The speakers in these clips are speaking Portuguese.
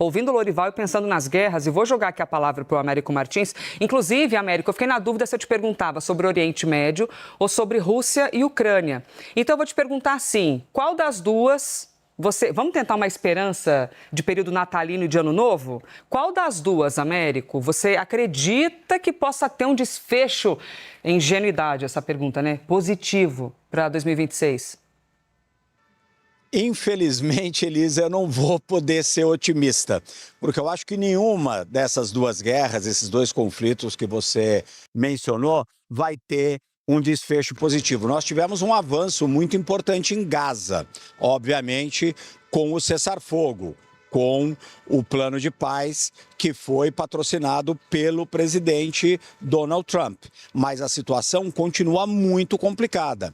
ouvindo o Lorival e pensando nas guerras, e vou jogar aqui a palavra para o Américo Martins. Inclusive, Américo, eu fiquei na dúvida se eu te perguntava sobre o Oriente Médio ou sobre Rússia e Ucrânia. Então, eu vou te perguntar assim, qual das duas Vamos tentar uma esperança de período natalino e de ano novo? Qual das duas, Américo, você acredita que possa ter um desfecho, ingenuidade essa pergunta, né? Positivo para 2026? Infelizmente, Elisa, eu não vou poder ser otimista, porque eu acho que nenhuma dessas duas guerras, esses dois conflitos que você mencionou, vai ter um desfecho positivo. Nós tivemos um avanço muito importante em Gaza, obviamente com o cessar-fogo, com o plano de paz que foi patrocinado pelo presidente Donald Trump. Mas a situação continua muito complicada.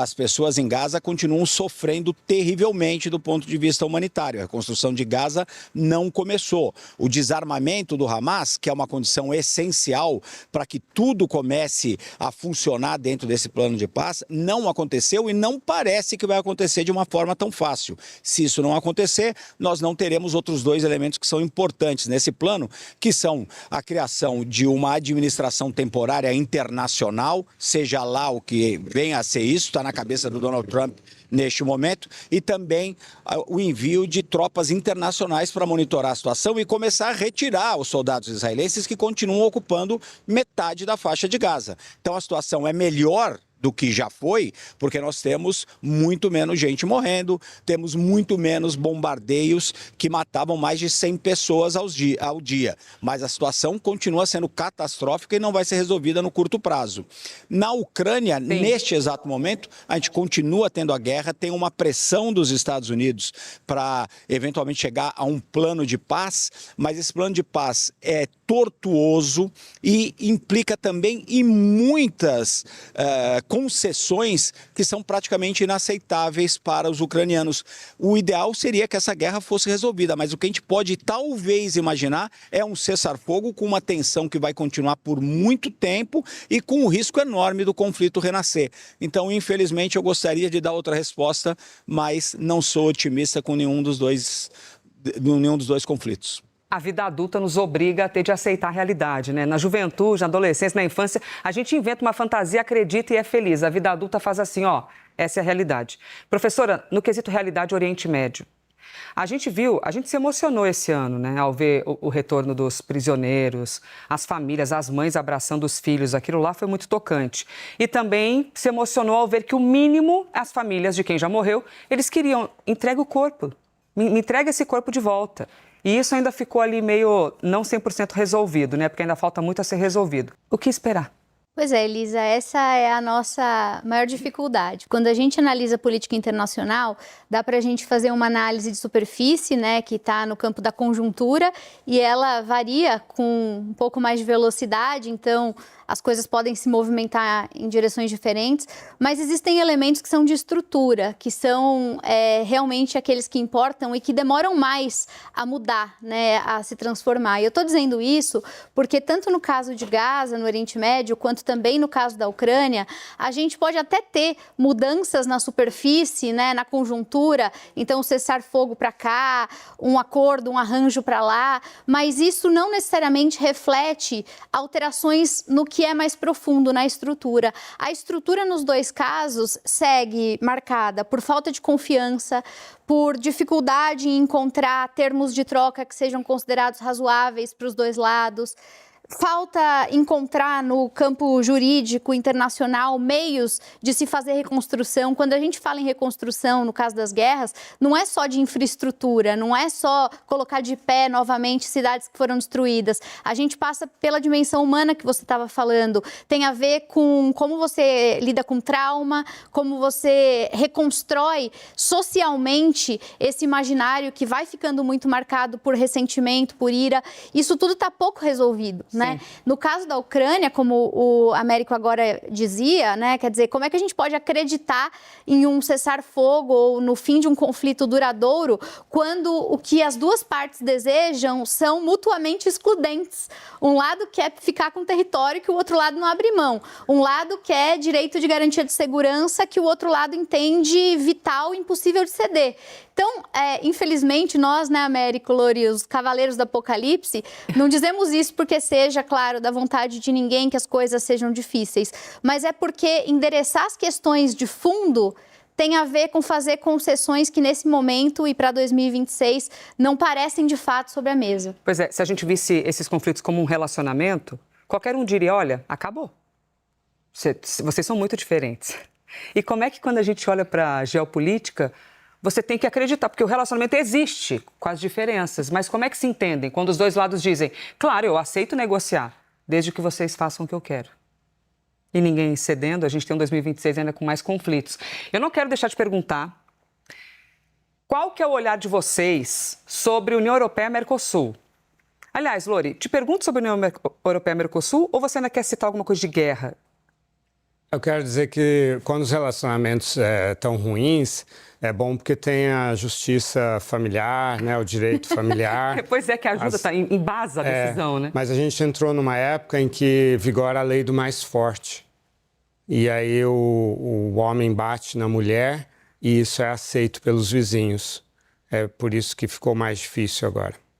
As pessoas em Gaza continuam sofrendo terrivelmente do ponto de vista humanitário. A reconstrução de Gaza não começou. O desarmamento do Hamas, que é uma condição essencial para que tudo comece a funcionar dentro desse plano de paz, não aconteceu e não parece que vai acontecer de uma forma tão fácil. Se isso não acontecer, nós não teremos outros dois elementos que são importantes nesse plano, que são a criação de uma administração temporária internacional, seja lá o que venha a ser isso, está na cabeça do Donald Trump neste momento, e também o envio de tropas internacionais para monitorar a situação e começar a retirar os soldados israelenses que continuam ocupando metade da faixa de Gaza. Então a situação é melhor do que já foi, porque nós temos muito menos gente morrendo, temos muito menos bombardeios que matavam mais de 100 pessoas ao dia. Mas a situação continua sendo catastrófica e não vai ser resolvida no curto prazo. Na Ucrânia, neste exato momento, a gente continua tendo a guerra, tem uma pressão dos Estados Unidos para eventualmente chegar a um plano de paz, mas esse plano de paz é tortuoso e implica também em muitas concessões que são praticamente inaceitáveis para os ucranianos. O ideal seria que essa guerra fosse resolvida, mas o que a gente pode talvez imaginar é um cessar-fogo com uma tensão que vai continuar por muito tempo e com o risco enorme do conflito renascer. Então, infelizmente, eu gostaria de dar outra resposta, mas não sou otimista com nenhum dos dois conflitos. A vida adulta nos obriga a ter de aceitar a realidade, né? Na juventude, na adolescência, na infância, a gente inventa uma fantasia, acredita e é feliz. A vida adulta faz assim, ó, essa é a realidade. Professora, no quesito realidade Oriente Médio, a gente se emocionou esse ano, né, ao ver o retorno dos prisioneiros, as famílias, as mães abraçando os filhos, aquilo lá foi muito tocante. E também se emocionou ao ver que o mínimo, as famílias de quem já morreu, eles queriam, entrega o corpo, me entrega esse corpo de volta. E isso ainda ficou ali meio não 100% resolvido, né? Porque ainda falta muito a ser resolvido. O que esperar? Pois é, Elisa, essa é a nossa maior dificuldade. Quando a gente analisa política internacional, dá para a gente fazer uma análise de superfície, né, que está no campo da conjuntura, e ela varia com um pouco mais de velocidade, então as coisas podem se movimentar em direções diferentes, mas existem elementos que são de estrutura, que são realmente aqueles que importam e que demoram mais a mudar, né, a se transformar. E eu estou dizendo isso porque tanto no caso de Gaza, no Oriente Médio, quanto também no caso da Ucrânia, a gente pode até ter mudanças na superfície, né, na conjuntura, então cessar fogo para cá, um acordo, um arranjo para lá, mas isso não necessariamente reflete alterações no que é mais profundo na estrutura. A estrutura nos dois casos segue marcada por falta de confiança, por dificuldade em encontrar termos de troca que sejam considerados razoáveis para os dois lados. Falta encontrar no campo jurídico internacional meios de se fazer reconstrução. Quando a gente fala em reconstrução, no caso das guerras, não é só de infraestrutura, não é só colocar de pé novamente cidades que foram destruídas. A gente passa pela dimensão humana que você estava falando. Tem a ver com como você lida com trauma, como você reconstrói socialmente esse imaginário que vai ficando muito marcado por ressentimento, por ira. Isso tudo está pouco resolvido, né? No caso da Ucrânia, como o Américo agora dizia, né? Quer dizer, como é que a gente pode acreditar em um cessar-fogo ou no fim de um conflito duradouro quando o que as duas partes desejam são mutuamente excludentes? Um lado quer ficar com território que o outro lado não abre mão. Um lado quer direito de garantia de segurança que o outro lado entende vital e impossível de ceder. Então, infelizmente, nós, né, Américo, Lori, os cavaleiros do apocalipse, não dizemos isso porque seja, claro, da vontade de ninguém que as coisas sejam difíceis, mas é porque endereçar as questões de fundo tem a ver com fazer concessões que nesse momento e para 2026 não parecem de fato sobre a mesa. Pois é, se a gente visse esses conflitos como um relacionamento, qualquer um diria, olha, acabou. Vocês são muito diferentes. E como é que quando a gente olha para a geopolítica, você tem que acreditar, porque o relacionamento existe com as diferenças, mas como é que se entendem quando os dois lados dizem, claro, eu aceito negociar, desde que vocês façam o que eu quero. E ninguém cedendo, a gente tem um 2026 ainda com mais conflitos. Eu não quero deixar de perguntar qual que é o olhar de vocês sobre União Europeia-Mercosul. Aliás, Lori, te pergunto sobre a União Europeia-Mercosul ou você ainda quer citar alguma coisa de guerra? Eu quero dizer que quando os relacionamentos estão ruins, é bom porque tem a justiça familiar, né, o direito familiar. Pois é, que ajuda, embasa a decisão, né? Mas a gente entrou numa época em que vigora a lei do mais forte. E aí o homem bate na mulher e isso é aceito pelos vizinhos. É por isso que ficou mais difícil agora.